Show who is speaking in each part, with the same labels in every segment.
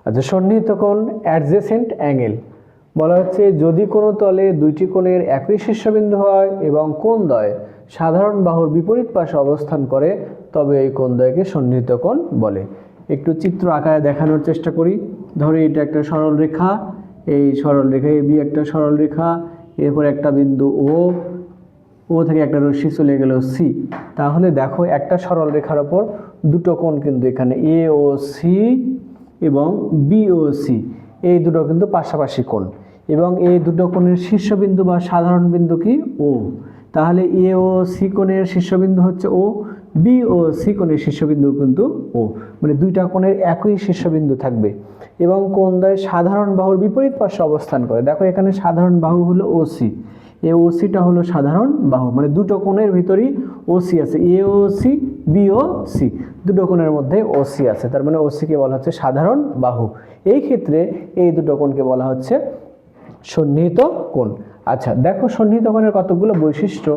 Speaker 1: আচ্ছা, সন্নিহিত কোণ অ্যাডজেসেন্ট অ্যাঙ্গেল বলা হচ্ছে যদি কোনো তলে দুইটি কোণের একই শীর্ষবিন্দু হয় এবং কোণদ্বয় সাধারণ বাহুর বিপরীত পাশে অবস্থান করে তবে এই কোণদ্বয়কে সন্নিহিত কোণ বলে। একটু চিত্র আকারে দেখানোর চেষ্টা করি। ধরি এটা একটা সরল রেখা, এই সরল রেখা এবি একটা সরল রেখা, এরপর একটা বিন্দু ও থেকে একটা রশ্মি চলে গেল সি। তাহলে দেখো একটা সরল রেখার ওপর দুটো কোণ কিন্তু এখানে এ ও সি এবং বি ও সি, এই দুটো কিন্তু পাশাপাশি কোণ এবং এই দুটো কোণের শীর্ষবিন্দু বা সাধারণ বিন্দু কি ও। তাহলে এ ও সি কোণের শীর্ষবিন্দু হচ্ছে ও, বি ও সি কোণের শীর্ষবিন্দু কিন্তু ও, মানে দুইটা কোণের একই শীর্ষবিন্দু থাকবে এবং কোণদ্বয় সাধারণ বাহুর বিপরীত পাশে অবস্থান করে। দেখো এখানে সাধারণ বাহু হলো ও সি, এ ও সিটা হলো সাধারণ বাহু, মানে দুটো কোণের ভিতরেই ও সি আছে, এ ও সি বি ও সি, দুটো কোণের মধ্যে ও সি আছে, তার মানে ও সিকে বলা হচ্ছে সাধারণ বাহু। এই ক্ষেত্রে এই দুটো কোণকে বলা হচ্ছে সন্নিহিত কোণ। আচ্ছা দেখো, সন্নিহিত কোণের কতগুলো বৈশিষ্ট্য।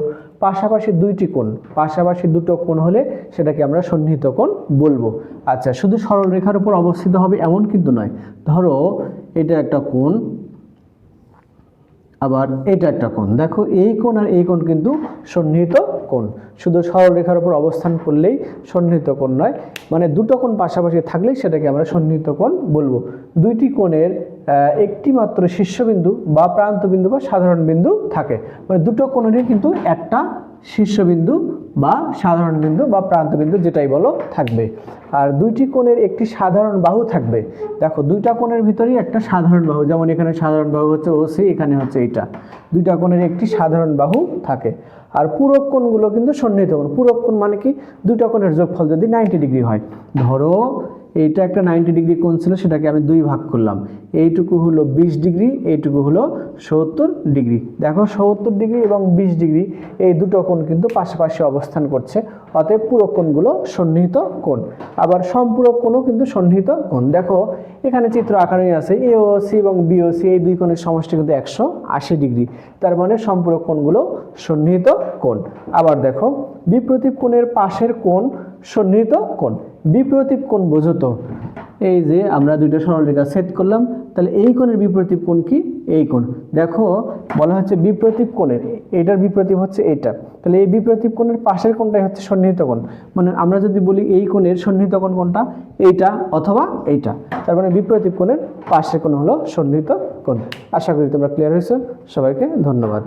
Speaker 1: পাশাপাশি দুইটি কোণ, পাশাপাশি দুটো কোণ হলে সেটাকে আমরা সন্নিহিত কোণ বলবো। আচ্ছা, শুধু সরল রেখার উপর অবস্থিত হবে এমন কিন্তু নয়। ধরো এটা একটা কোণ, আবার এটা একটা কোণ, দেখো এই কোণ আর এই কোণ কিন্তু সন্নিহিত কোণ। শুধু সরল রেখার উপর অবস্থান করলেই সন্নিহিত কোণ নয়, মানে দুটো কোণ পাশাপাশি থাকলেই সেটাকে আমরা সন্নিহিত কোণ বলবো। দুইটি কোণের একটি মাত্র শীর্ষবিন্দু বা প্রান্তবিন্দু বা সাধারণ বিন্দু থাকে, মানে দুটো কোণেরই কিন্তু একটা শীর্ষবিন্দু বা সাধারণ বিন্দু বা প্রান্তবিন্দু যেটাই বলো থাকবে। আর দুইটি কোণের একটি সাধারণ বাহু থাকবে। দেখো দুইটা কোণের ভিতরেই একটা সাধারণ বাহু, যেমন এখানে সাধারণ বাহু হচ্ছে ওসি, এখানে হচ্ছে এইটা, দুইটা কোণের একটি সাধারণ বাহু থাকে। আর পূরক কোণগুলো কিন্তু সন্নিহিত কোণ। পূরক কোণ মানে কি, দুইটা কোণের যোগফল যদি 90 ডিগ্রি হয়। ধরো এইটা একটা 90 ডিগ্রি কোণ ছিল, সেটাকে আমি দুই ভাগ করলাম, এইটুকু হলো 20 ডিগ্রি, এইটুকু হলো 70 ডিগ্রি। দেখো 70 ডিগ্রি এবং 20 ডিগ্রি এই দুটো কোণ কিন্তু পাশাপাশি অবস্থান করছে, অতএব পূরক কোণগুলো সন্নিহিত কোণ। আবার সম্পূরক কোণও কিন্তু সন্নিহিত কোণ। দেখো এখানে চিত্র আকারেই আছে, এ ও সি এবং বি ও সি এই দুই কোণের সমষ্টি কিন্তু 180 ডিগ্রি, তার মানে সম্পূরক কোণগুলো সন্নিহিত কোণ। আবার দেখো বিপ্রতীপ কোণের পাশের কোণ সন্নিহিত কোণ। বিপ্রতীপ কোণ বোঝো তো, এই যে আমরা দুইটা সরল রেখা সেট করলাম, তাহলে এই কোণের বিপ্রতীপ কোণ কি, এই কোণ। দেখো বলা হচ্ছে বিপ্রতীপ কোণের, এটার বিপ্রতীপ হচ্ছে এটা, তাহলে এই বিপ্রতীপ কোণের পাশের কোণটাই হচ্ছে সন্নিহিত কোণ। মানে আমরা যদি বলি এই কোণের সন্নিহিত কোণ কোনটা, এইটা অথবা এইটা, তার মানে বিপ্রতীপ কোণের পাশের কোণ হলো সন্নিহিত কোণ। আশা করি তোমরা ক্লিয়ার হয়েছে। সবাইকে ধন্যবাদ।